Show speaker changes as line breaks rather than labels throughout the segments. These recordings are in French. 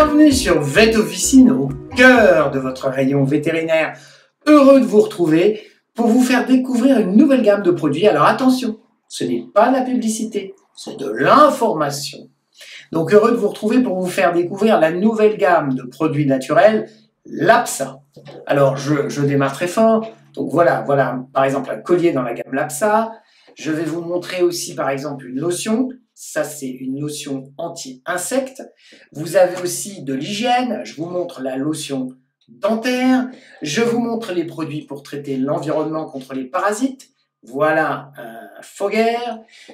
Bienvenue sur Vet Officine, au cœur de votre rayon vétérinaire. Heureux de vous retrouver pour vous faire découvrir une nouvelle gamme de produits. Alors attention, ce n'est pas de la publicité, c'est de l'information. Donc heureux de vous retrouver pour vous faire découvrir la nouvelle gamme de produits naturels, Lapsa. Alors je démarre très fort. Donc voilà par exemple un collier dans la gamme Lapsa. Je vais vous montrer aussi par exemple une lotion. Ça, c'est une lotion anti-insectes. Vous avez aussi de l'hygiène. Je vous montre la lotion dentaire. Je vous montre les produits pour traiter l'environnement contre les parasites. Voilà un Foger.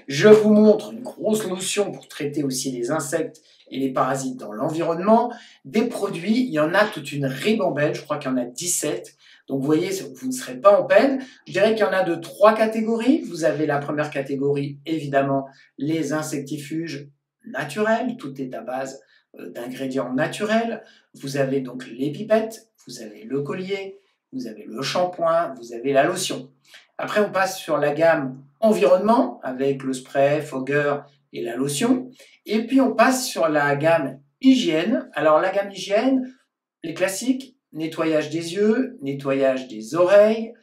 Je vous montre une grosse lotion pour traiter aussi les insectes et les parasites dans l'environnement. Des produits, il y en a toute une ribambelle. Je crois qu'il y en a 17. Donc, vous voyez, vous ne serez pas en peine. Je dirais qu'il y en a de 3 catégories. Vous avez la première catégorie, évidemment, les insectifuges naturels. Tout est à base d'ingrédients naturels. Vous avez donc les pipettes, vous avez le collier, vous avez le shampoing, vous avez la lotion. Après, on passe sur la gamme environnement avec le spray, Foger et la lotion. Et puis, on passe sur la gamme hygiène. Alors, la gamme hygiène, les classiques, nettoyage des yeux, nettoyage des oreilles,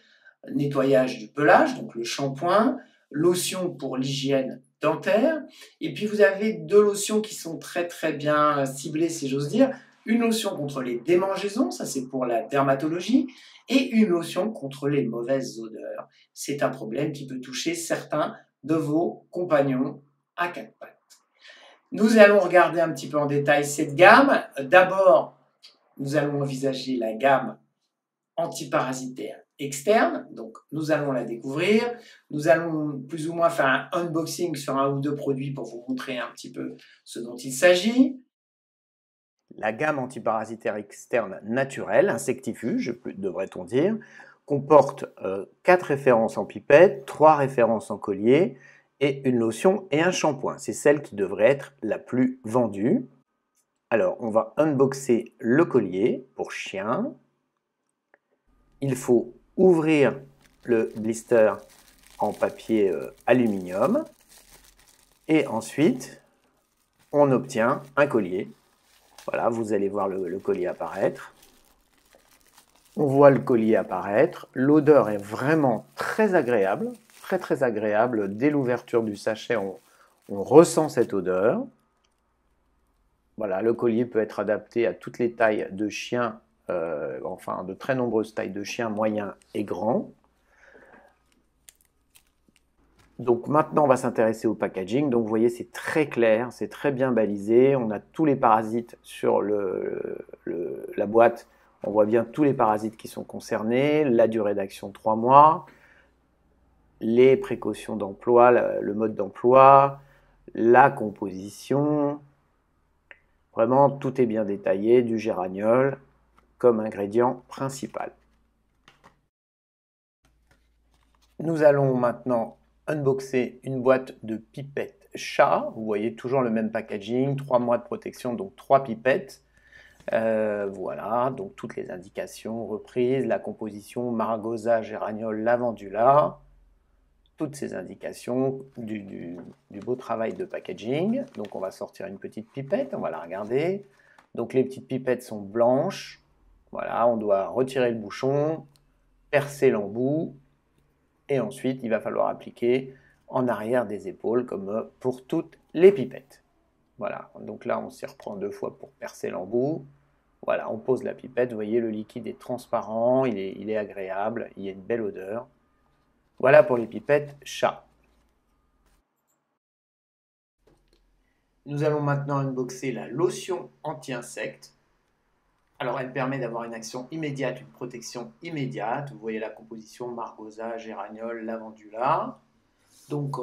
nettoyage du pelage, donc le shampoing, lotion pour l'hygiène dentaire. Et puis vous avez 2 lotions qui sont très bien ciblées, si j'ose dire. Une lotion contre les démangeaisons, ça c'est pour la dermatologie, et une lotion contre les mauvaises odeurs. C'est un problème qui peut toucher certains de vos compagnons à 4 pattes. Nous allons regarder un petit peu en détail cette gamme. D'abord, nous allons envisager la gamme antiparasitaire externe, donc nous allons la découvrir. Nous allons plus ou moins faire un unboxing sur 1 ou 2 produits pour vous montrer un petit peu ce dont il s'agit.
La gamme antiparasitaire externe naturelle, insectifuge, devrait-on dire, comporte 4 références en pipette, 3 références en collier et une lotion et un shampoing. C'est celle qui devrait être la plus vendue. Alors, on va unboxer le collier pour chien. Il faut ouvrir le blister en papier aluminium et ensuite, on obtient un collier. Voilà, vous allez voir le collier apparaître. On voit le collier apparaître. L'odeur est vraiment très agréable, très agréable. Dès l'ouverture du sachet, on ressent cette odeur. Voilà, le collier peut être adapté à toutes les tailles de chiens, enfin de très nombreuses tailles de chiens moyens et grands. Donc maintenant, on va s'intéresser au packaging. Donc vous voyez, c'est très clair, c'est très bien balisé. On a tous les parasites sur la boîte. On voit bien tous les parasites qui sont concernés, la durée d'action 3 mois, les précautions d'emploi, le mode d'emploi, la composition. Vraiment, tout est bien détaillé, du géraniol comme ingrédient principal. Nous allons maintenant unboxer une boîte de pipettes chat. Vous voyez toujours le même packaging, 3 mois de protection, donc 3 pipettes. Voilà, donc toutes les indications reprises, la composition, margosa, géraniol, lavandula. Toutes ces indications du beau travail de packaging. Donc on va sortir une petite pipette, on va la regarder. Donc les petites pipettes sont blanches. Voilà, on doit retirer le bouchon, percer l'embout et ensuite il va falloir appliquer en arrière des épaules comme pour toutes les pipettes. Voilà, donc là on s'y reprend 2 fois pour percer l'embout. Voilà, on pose la pipette, vous voyez le liquide est transparent, il est agréable, il y a une belle odeur. Voilà pour les pipettes chat. Nous allons maintenant unboxer la lotion anti-insectes. Alors elle permet d'avoir une action immédiate, une protection immédiate. Vous voyez la composition margosa, géraniol, lavandula. Donc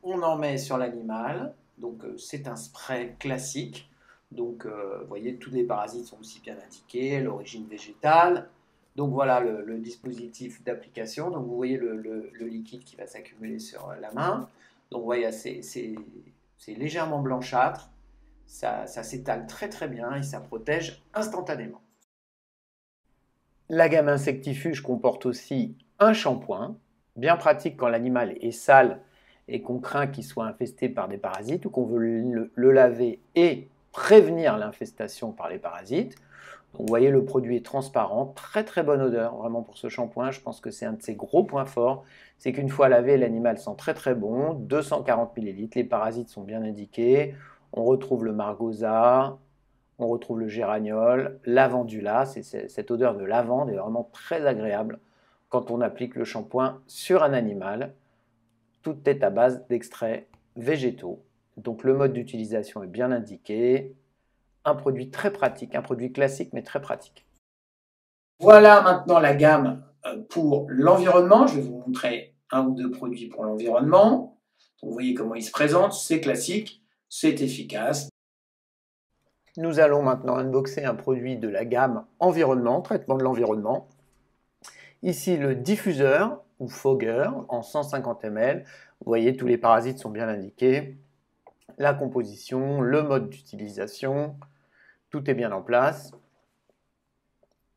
on en met sur l'animal. Donc c'est un spray classique. Donc vous voyez tous les parasites sont aussi bien indiqués, l'origine végétale. Donc voilà le dispositif d'application. Donc vous voyez le liquide qui va s'accumuler sur la main. Donc vous voyez c'est légèrement blanchâtre. Ça s'étale très bien et ça protège instantanément. La gamme insectifuge comporte aussi un shampoing, bien pratique quand l'animal est sale et qu'on craint qu'il soit infesté par des parasites ou qu'on veut le laver et prévenir l'infestation par les parasites. Donc, vous voyez, le produit est transparent, très très bonne odeur, vraiment pour ce shampoing. Je pense que c'est un de ses gros points forts. C'est qu'une fois lavé, l'animal sent très très bon, 240 ml, les parasites sont bien indiqués. On retrouve le margosa, on retrouve le géraniol, lavandula, cette odeur de lavande est vraiment très agréable quand on applique le shampoing sur un animal. Tout est à base d'extraits végétaux. Donc le mode d'utilisation est bien indiqué. Un produit très pratique, un produit classique mais très pratique.
Voilà maintenant la gamme pour l'environnement. Je vais vous montrer un ou deux produits pour l'environnement. Vous voyez comment ils se présentent, c'est classique, c'est efficace.
Nous allons maintenant unboxer un produit de la gamme environnement, traitement de l'environnement. Ici le diffuseur ou fogger en 150 ml. Vous voyez, tous les parasites sont bien indiqués. La composition, le mode d'utilisation, tout est bien en place.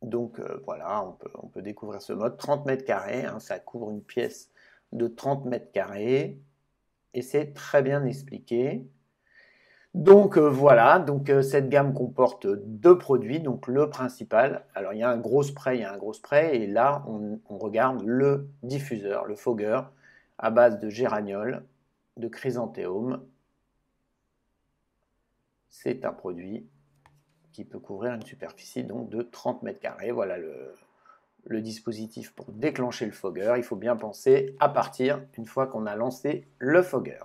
Donc voilà, on peut découvrir ce mode. 30 mètres carrés, hein, ça couvre une pièce de 30 mètres carrés. Et c'est très bien expliqué. Donc voilà, cette gamme comporte deux produits. Donc le principal, alors il y a un gros spray, et là on regarde le diffuseur, le fogger, à base de géraniol, de chrysanthéum. C'est un produit qui peut couvrir une superficie donc de 30 mètres carrés. Voilà le dispositif pour déclencher le fogger. Il faut bien penser à partir une fois qu'on a lancé le fogger.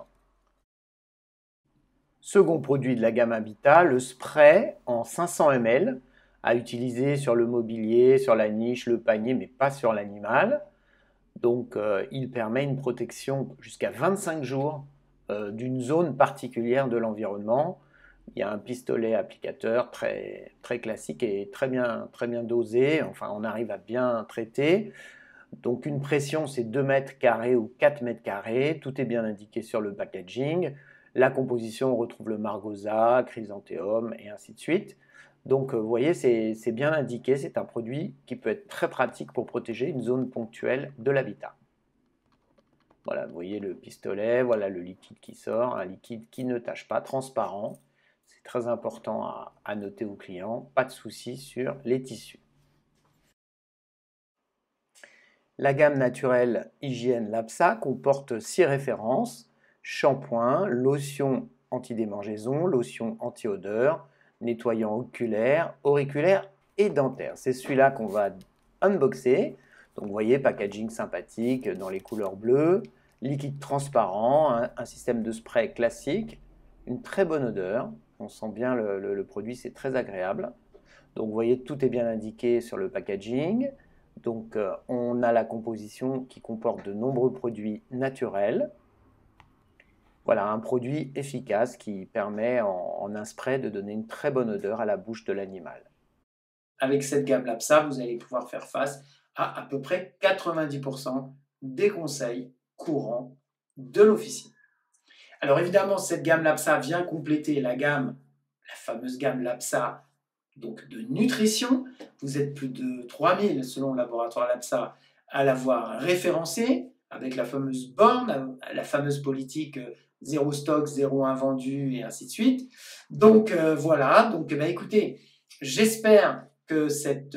Second produit de la gamme Habitat, le spray en 500 ml à utiliser sur le mobilier, sur la niche, le panier, mais pas sur l'animal. Donc il permet une protection jusqu'à 25 jours d'une zone particulière de l'environnement. Il y a un pistolet applicateur très, très classique et très bien dosé. Enfin, on arrive à bien traiter. Donc une pression, c'est 2 mètres carrés ou 4 mètres carrés. Tout est bien indiqué sur le packaging. La composition, on retrouve le margosa, chrysanthéum et ainsi de suite. Donc vous voyez, c'est bien indiqué. C'est un produit qui peut être très pratique pour protéger une zone ponctuelle de l'habitat. Voilà, vous voyez le pistolet, voilà le liquide qui sort, un liquide qui ne tache pas, transparent. C'est très important à noter aux clients, pas de souci sur les tissus. La gamme naturelle Hygiène Lapsa comporte 6 références: shampoing, lotion anti-démangeaison, lotion anti-odeur, nettoyant oculaire, auriculaire et dentaire. C'est celui-là qu'on va unboxer. Donc vous voyez, packaging sympathique dans les couleurs bleues, liquide transparent, un système de spray classique, une très bonne odeur. On sent bien le produit, c'est très agréable. Donc vous voyez, tout est bien indiqué sur le packaging. Donc on a la composition qui comporte de nombreux produits naturels. Voilà, un produit efficace qui permet en un spray de donner une très bonne odeur à la bouche de l'animal.
Avec cette gamme Lapsa, vous allez pouvoir faire face à peu près 90% des conseils courants de l'officine. Alors évidemment, cette gamme Lapsa vient compléter la fameuse gamme Lapsa donc de nutrition. Vous êtes plus de 3000 selon le laboratoire Lapsa à l'avoir référencé avec la fameuse borne, la fameuse politique zéro stock, zéro invendu et ainsi de suite. Donc voilà, donc écoutez, j'espère que cette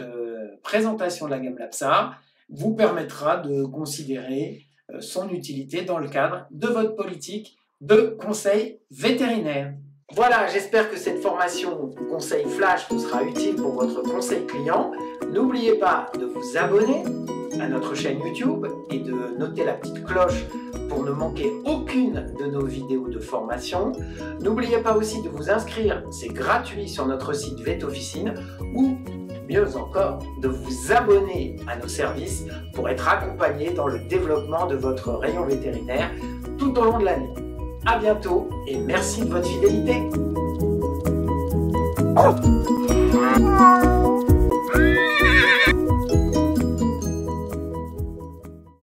présentation de la gamme Lapsa vous permettra de considérer son utilité dans le cadre de votre politique de conseil vétérinaire. Voilà, j'espère que cette formation conseil flash vous sera utile pour votre conseil client. N'oubliez pas de vous abonner à notre chaîne YouTube et de noter la petite cloche pour ne manquer aucune de nos vidéos de formation. N'oubliez pas aussi de vous inscrire, c'est gratuit sur notre site VetOfficine, ou mieux encore, de vous abonner à nos services pour être accompagné dans le développement de votre rayon vétérinaire tout au long de l'année. À bientôt et merci de votre fidélité.